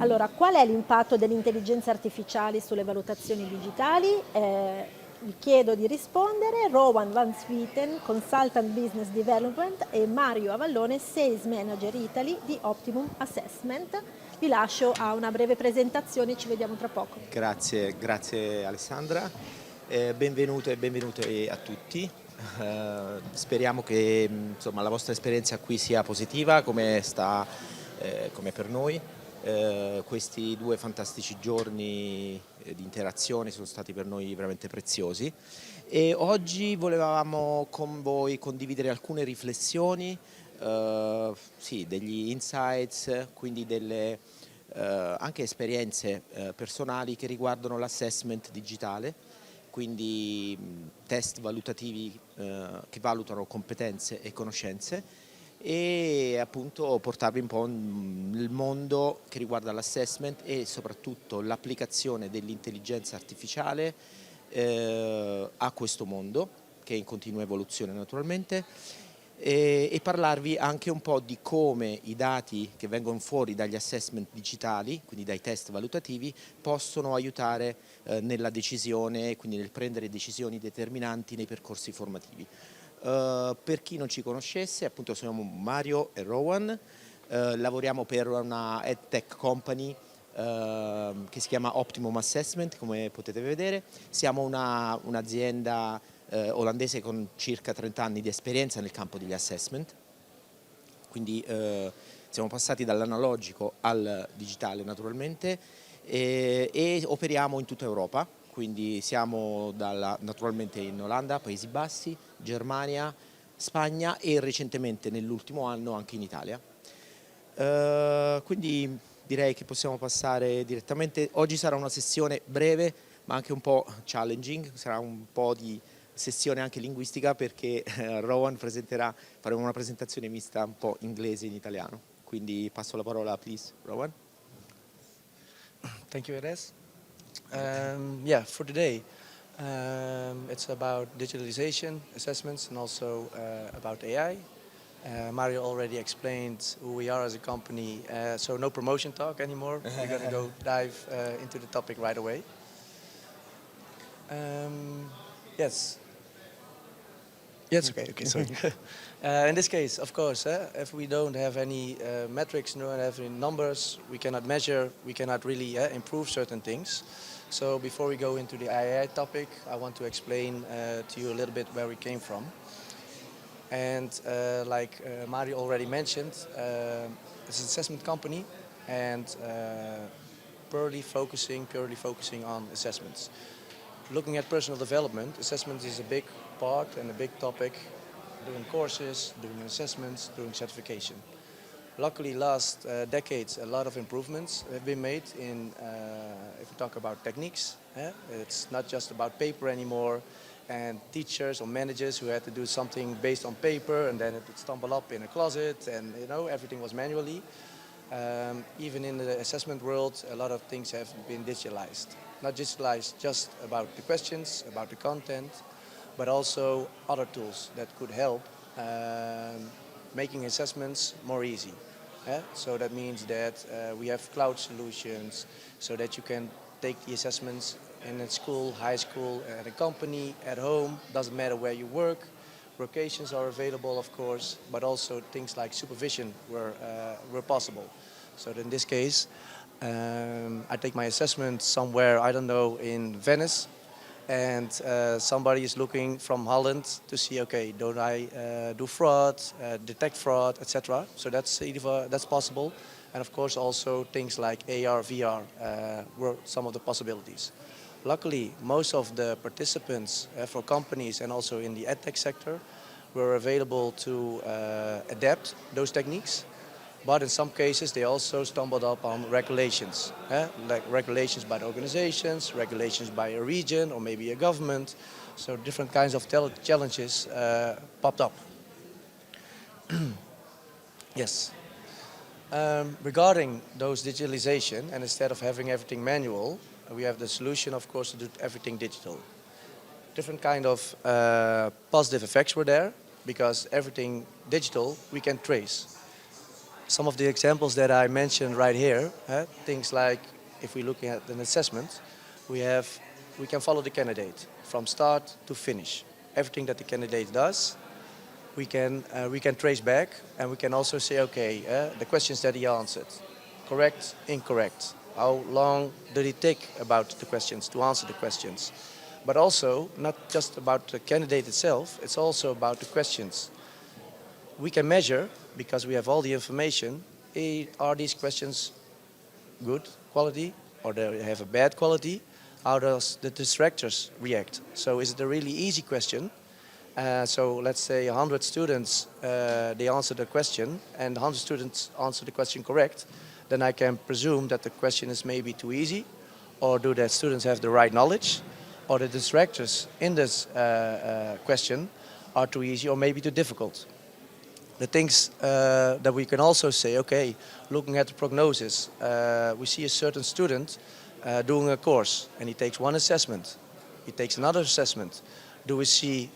Allora, qual è l'impatto dell'intelligenza artificiale sulle valutazioni digitali? Vi chiedo di rispondere. Rowan van Swieten, Consultant Business Development, e Mario Avallone, Sales Manager Italy di Optimum Assessment. Vi lascio a una breve presentazione, ci vediamo tra poco. Grazie Alessandra, benvenute e benvenute a tutti. Speriamo che insomma, la vostra esperienza qui sia positiva come per noi. Questi 2 fantastici giorni di interazione sono stati per noi veramente preziosi e oggi volevamo con voi condividere alcune riflessioni, sì, degli insights, quindi delle anche esperienze personali che riguardano l'assessment digitale, quindi test valutativi che valutano competenze e conoscenze, e appunto portarvi un po' nel mondo che riguarda l'assessment e soprattutto l'applicazione dell'intelligenza artificiale a questo mondo che è in continua evoluzione naturalmente, e parlarvi anche un po' di come i dati che vengono fuori dagli assessment digitali, quindi dai test valutativi, possono aiutare nella decisione, quindi nel prendere decisioni determinanti nei percorsi formativi. Per chi non ci conoscesse, appunto siamo Mario e Rowan, lavoriamo per una EdTech company che si chiama Optimum Assessment, come potete vedere. Siamo un'azienda olandese con circa 30 anni di esperienza nel campo degli assessment, quindi siamo passati dall'analogico al digitale naturalmente, e operiamo in tutta Europa, quindi siamo naturalmente in Olanda, Paesi Bassi, Germania, Spagna e recentemente nell'ultimo anno anche in Italia. Quindi direi che possiamo passare direttamente. Oggi sarà una sessione breve ma anche un po' challenging, sarà un po' di sessione anche linguistica perché Rowan faremo una presentazione mista un po' inglese in italiano. Quindi passo la parola, please, Rowan. Thank you, Eres. Yeah, for today, it's about digitalization, assessments, and also about AI. Mario already explained who we are as a company, so no promotion talk anymore. We're going to go dive into the topic right away. Yes. Yes, okay, sorry. In this case, of course, if we don't have any metrics, don't have any numbers, we cannot measure, we cannot really improve certain things. So before we go into the AI topic, I want to explain to you a little bit where we came from. And like Mario already mentioned, it's an assessment company and purely focusing on assessments. Looking at personal development, assessment is a big part and a big topic, doing courses, doing assessments, doing certification. Luckily, last decades, a lot of improvements have been made in, if we talk about techniques, it's not just about paper anymore, and teachers or managers who had to do something based on paper and then it would stumble up in a closet and everything was manually. Even in the assessment world, a lot of things have been digitalized. Not digitalized just about the questions, about the content, but also other tools that could help making assessments more easy. So that means that we have cloud solutions so that you can take the assessments in a school, high school, at a company, at home, doesn't matter where you work. Locations are available, of course, but also things like supervision were possible. So in this case, I take my assessment somewhere, I don't know, in Venice, and somebody is looking from Holland to see, okay, don't I do fraud, detect fraud, etc. So that's possible. And of course also things like AR, VR were some of the possibilities. Luckily, most of the participants for companies and also in the edtech sector were available to adapt those techniques. But in some cases, they also stumbled up on regulations, like regulations by the organizations, regulations by a region or maybe a government. So different kinds of challenges popped up. Yes. Regarding those digitalization, and instead of having everything manual, we have the solution, of course, to do everything digital. Different kind of positive effects were there, because everything digital we can trace. some of the examples that I mentioned right here, things like if we're looking at an assessment, we can follow the candidate from start to finish. Everything that the candidate does, we can trace back, and we can also say, okay, the questions that he answered, correct, incorrect. How long did it take about the questions to answer the questions? But also, not just about the candidate itself, it's also about the questions. We can measure, because we have all the information, are these questions good quality or they have a bad quality? How does the distractors react? So is it a really easy question? So let's say 100 students, they answer the question and 100 students answer the question correct, then I can presume that the question is maybe too easy, or do the students have the right knowledge, or the distractors in this question are too easy or maybe too difficult. The things that we can also say, okay, looking at the prognosis, we see a certain student doing a course and he takes one assessment, he takes another assessment. Do we see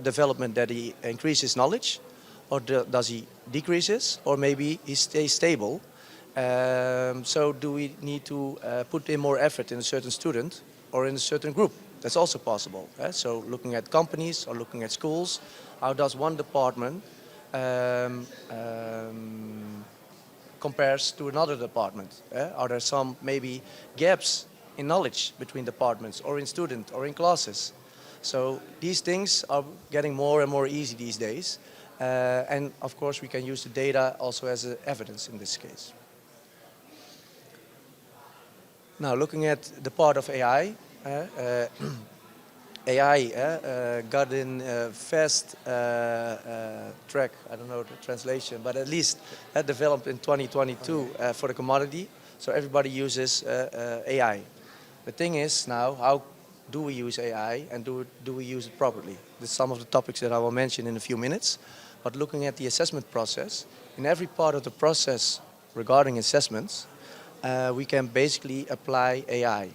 development that he increases knowledge, or does he decreases, or maybe he stays stable? So do we need to put in more effort in a certain student or in a certain group? That's also possible. So looking at companies or looking at schools, how does one department compares to another department? Are there some maybe gaps in knowledge between departments or in student or in classes? So these things are getting more and more easy these days. And of course we can use the data also as evidence in this case. Now looking at the part of AI, AI got in fast track, I don't know the translation, but at least developed in 2022 for the commodity. So everybody uses AI. The thing is now, how do we use AI and do we use it properly? This is some of the topics that I will mention in a few minutes. But looking at the assessment process, in every part of the process regarding assessments, we can basically apply AI.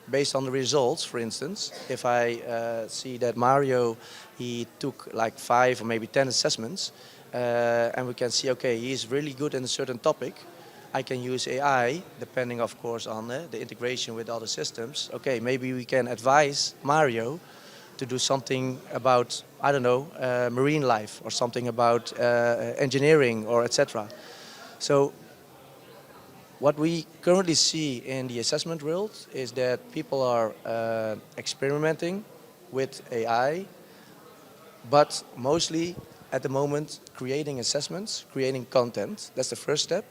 Based on the results, for instance, if I see that Mario, he took like 5 or maybe 10 assessments, and we can see, okay, he's really good in a certain topic, I can use AI, depending of course on the integration with other systems. Okay, maybe we can advise Mario to do something about, I don't know, marine life, or something about engineering, or etc. So what we currently see in the assessment world is that people are experimenting with AI, but mostly at the moment creating assessments, creating content. That's the first step.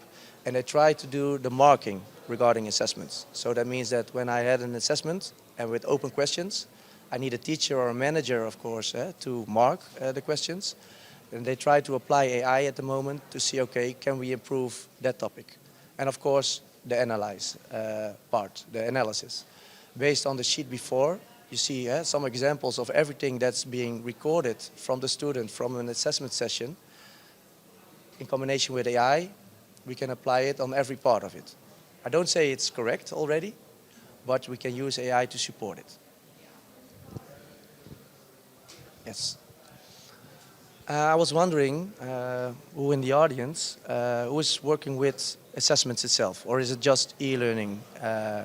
And they try to do the marking regarding assessments. So that means that when I had an assessment and with open questions, I need a teacher or a manager, of course, to mark the questions. And they try to apply AI at the moment to see, okay, can we improve that topic? And of course, the analyze part, the analysis. Based on the sheet before, you see some examples of everything that's being recorded from the student from an assessment session. In combination with AI, we can apply it on every part of it. I don't say it's correct already, but we can use AI to support it. Yes. I was wondering who in the audience who is working with assessments itself, or is it just e-learning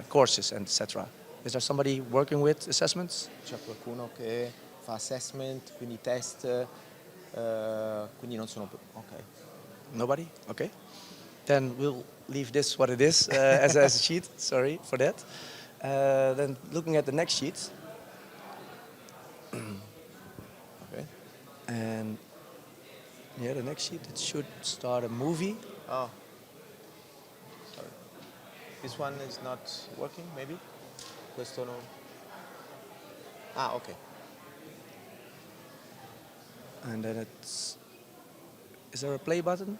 courses and etc. Is there somebody working with assessments? C'è qualcuno che fa assessment, quindi test, quindi non sono... Ok. Nobody? Okay. Then we'll leave this what it is as a sheet. Sorry for that. Then looking at the next sheet. Okay. And yeah, the next sheet, it should start a movie. Oh. Sorry. This one is not working, maybe? Questo no. Ah, ok. And then it's... Is there a play button?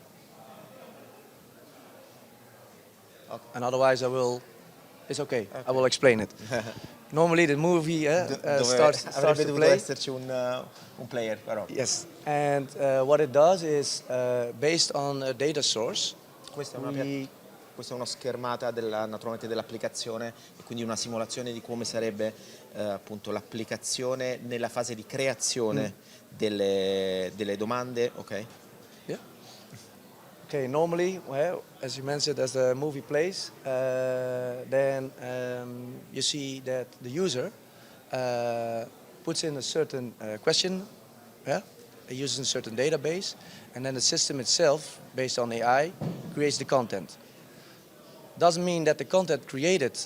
Okay. And otherwise I will... It's okay, I will explain it. Normally the movie starts Avrebbe to dovuto play. esserci un player, però. Yes, and what it does is, based on a data source, Questa è una schermata naturalmente dell'applicazione, e quindi una simulazione di come sarebbe appunto l'applicazione nella fase di creazione delle domande, ok? Yeah. Okay, normally, well, as you mentioned, as the movie plays, then you see that the user puts in a certain question, yeah, it uses a certain database, and then the system itself, based on AI, creates the content. Doesn't mean that the content created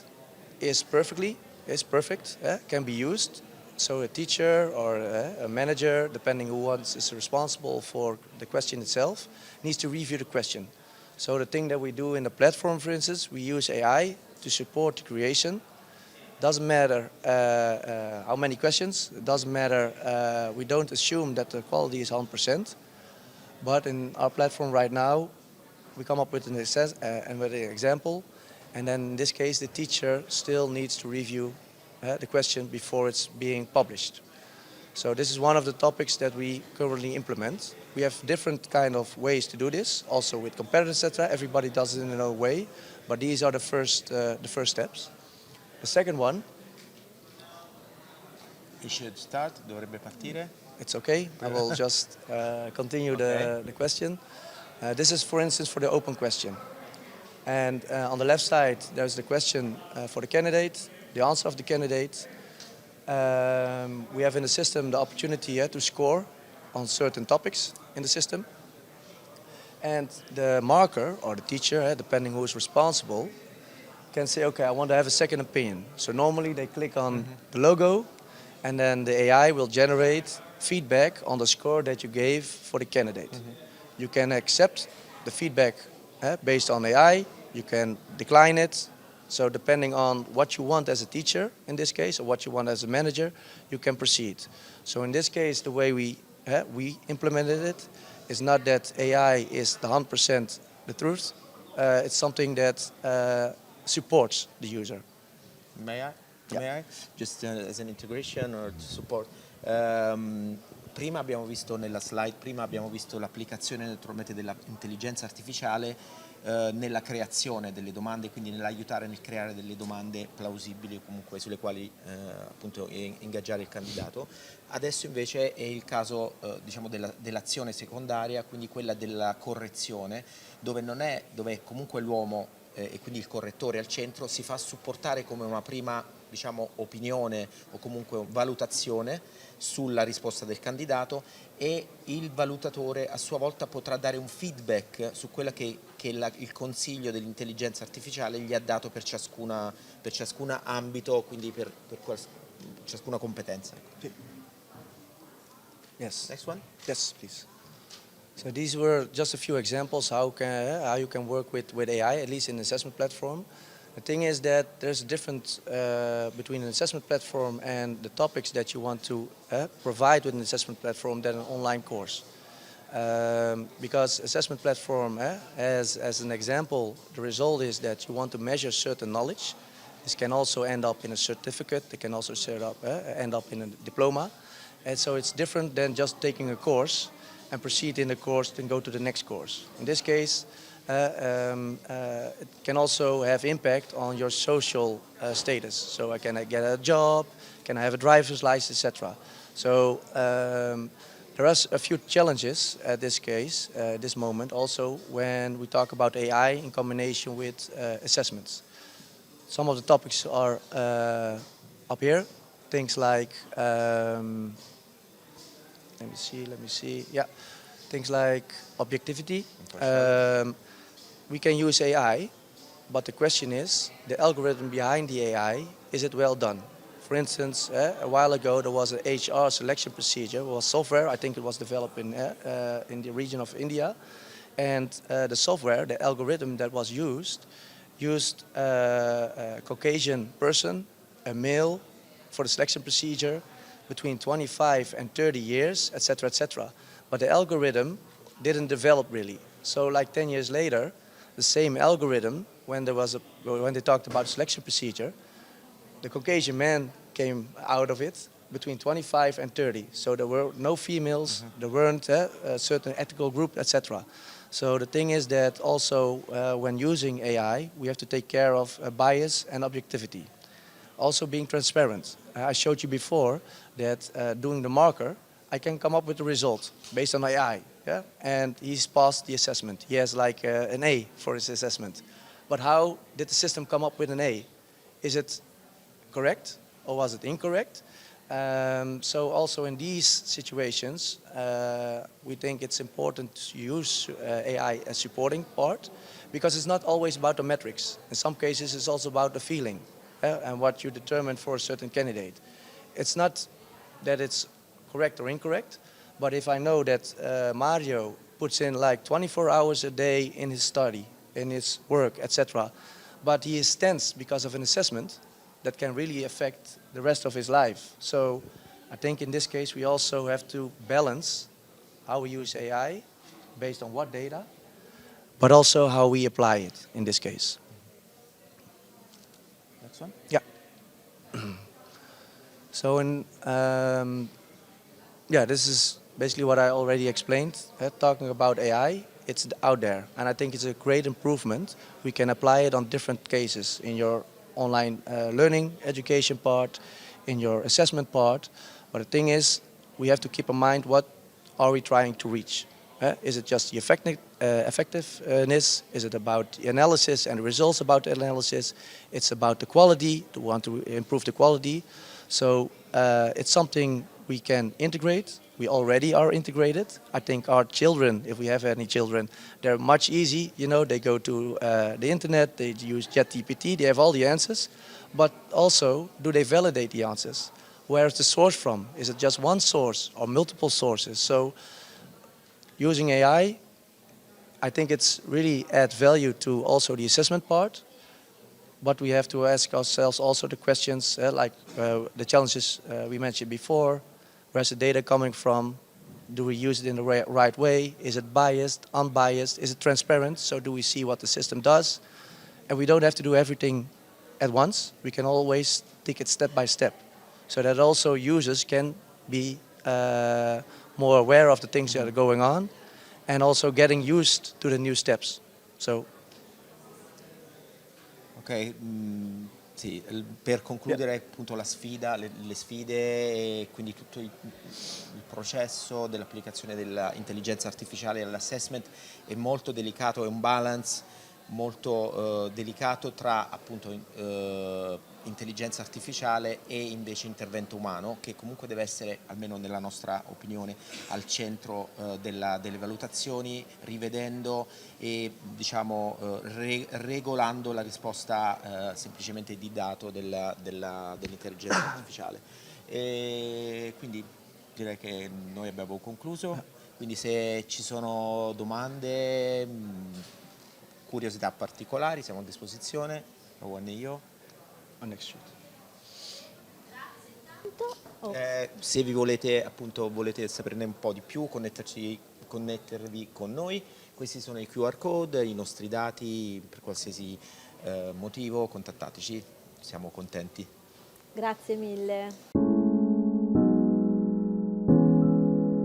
is perfect, can be used. So a teacher or a manager, depending who is responsible for the question itself, needs to review the question. So the thing that we do in the platform, for instance, we use AI to support the creation. Doesn't matter how many questions, it doesn't matter, we don't assume that the quality is 100%, but in our platform right now, we come up with an example, and then in this case, the teacher still needs to review the question before it's being published. So this is one of the topics that we currently implement. We have different kind of ways to do this, also with competitors, etc. Everybody does it in their own way, but these are the first steps. The second one, He should start, dovrebbe partire. it's okay, I will just continue the question. This is, for instance, for the open question. And on the left side, there's the question for the candidate, the answer of the candidate. We have in the system the opportunity to score on certain topics in the system. And the marker, or the teacher, depending who is responsible, can say, okay, I want to have a second opinion. So normally they click on the logo, and then the AI will generate feedback on the score that you gave for the candidate. You can accept the feedback based on AI, you can decline it. So depending on what you want as a teacher, in this case, or what you want as a manager, you can proceed. So in this case, the way we implemented it is not that AI is the 100% the truth. It's something that supports the user. May I? Yeah. May I? Just as an integration or to support. Prima abbiamo visto nella slide, l'applicazione naturalmente dell'intelligenza artificiale nella creazione delle domande, quindi nell'aiutare nel creare delle domande plausibili, comunque sulle quali appunto ingaggiare il candidato. Adesso invece è il caso diciamo dell'azione secondaria, quindi quella della correzione, dove è comunque l'uomo e quindi il correttore al centro, si fa supportare come una prima, diciamo, opinione o comunque valutazione sulla risposta del candidato, e il valutatore a sua volta potrà dare un feedback su quella che il consiglio dell'intelligenza artificiale gli ha dato per ciascuna ambito, quindi per ciascuna competenza. Yes. Next one? Yes, please. So these were just a few examples how you can work with AI, at least in the assessment platform. The thing is that there's a difference between an assessment platform and the topics that you want to provide with an assessment platform than an online course. Because assessment platform, as an example, the result is that you want to measure certain knowledge. This can also end up in a certificate. It can also end up in a diploma. And so it's different than just taking a course and proceed in the course and go to the next course. In this case, it can also have impact on your social status. So I get a job, can I have a driver's license, etc. So there are a few challenges at this case, this moment, also when we talk about AI in combination with assessments. Some of the topics are up here, things like let me see. Yeah, things like objectivity. We can use AI, but the question is, the algorithm behind the AI, is it well done? For instance, a while ago there was an HR selection procedure, it was software, I think it was developed in the region of India, and the software, the algorithm that was used a Caucasian person, a male, for the selection procedure, between 25 and 30 years, etc., etc. But the algorithm didn't develop really. So like 10 years later, the same algorithm, when they talked about selection procedure, the Caucasian man came out of it between 25 and 30. So there were no females, there weren't a certain ethical group, etc. So the thing is that also when using AI, we have to take care of bias and objectivity. Also being transparent. I showed you before that doing the marker, I can come up with the result based on AI. yeah, and he's passed the assessment. He has like an A for his assessment. But how did the system come up with an A? Is it correct or was it incorrect? So also in these situations, we think it's important to use AI as supporting part, because it's not always about the metrics. In some cases, it's also about the feeling and what you determine for a certain candidate. It's not that it's correct or incorrect, but if I know that Mario puts in like 24 hours a day in his study, in his work, etc., but he is tense because of an assessment, that can really affect the rest of his life. So I think in this case we also have to balance how we use AI based on what data, but also how we apply it in this case. Next one. Yeah. So this is basically what I already explained. Talking about AI, it's out there, and I think it's a great improvement. We can apply it on different cases in your online learning, education part, in your assessment part. But the thing is, we have to keep in mind what are we trying to reach. Is it just the effectiveness? Is it about the analysis and the results about the analysis? It's about the quality, to want to improve the quality. So it's something we can integrate. We already are integrated. I think our children, if we have any children, they're much easy. You know, they go to the internet, they use ChatGPT, they have all the answers. But also, do they validate the answers? Where is the source from? Is it just one source or multiple sources? So using AI, I think it's really add value to also the assessment part. But we have to ask ourselves also the questions like the challenges we mentioned before. Where's the data coming from? Do we use it in the right way? Is it biased, unbiased? Is it transparent? So do we see what the system does? And we don't have to do everything at once. We can always take it step by step, so that also users can be more aware of the things that are going on, and also getting used to the new steps. So. Ok, sì, per concludere appunto la sfida, le sfide e quindi tutto il processo dell'applicazione dell'intelligenza artificiale all'assessment è molto delicato, è un balance molto delicato tra appunto intelligenza artificiale e invece intervento umano, che comunque deve essere, almeno nella nostra opinione, al centro delle valutazioni, rivedendo e diciamo regolando la risposta semplicemente di dato dell'intelligenza artificiale. E quindi direi che noi abbiamo concluso, quindi se ci sono domande, curiosità particolari, siamo a disposizione, Rowan e io. Se vi volete saperne un po' di più, connettervi con noi, questi sono i QR code, i nostri dati, per qualsiasi motivo contattateci, siamo contenti. Grazie mille.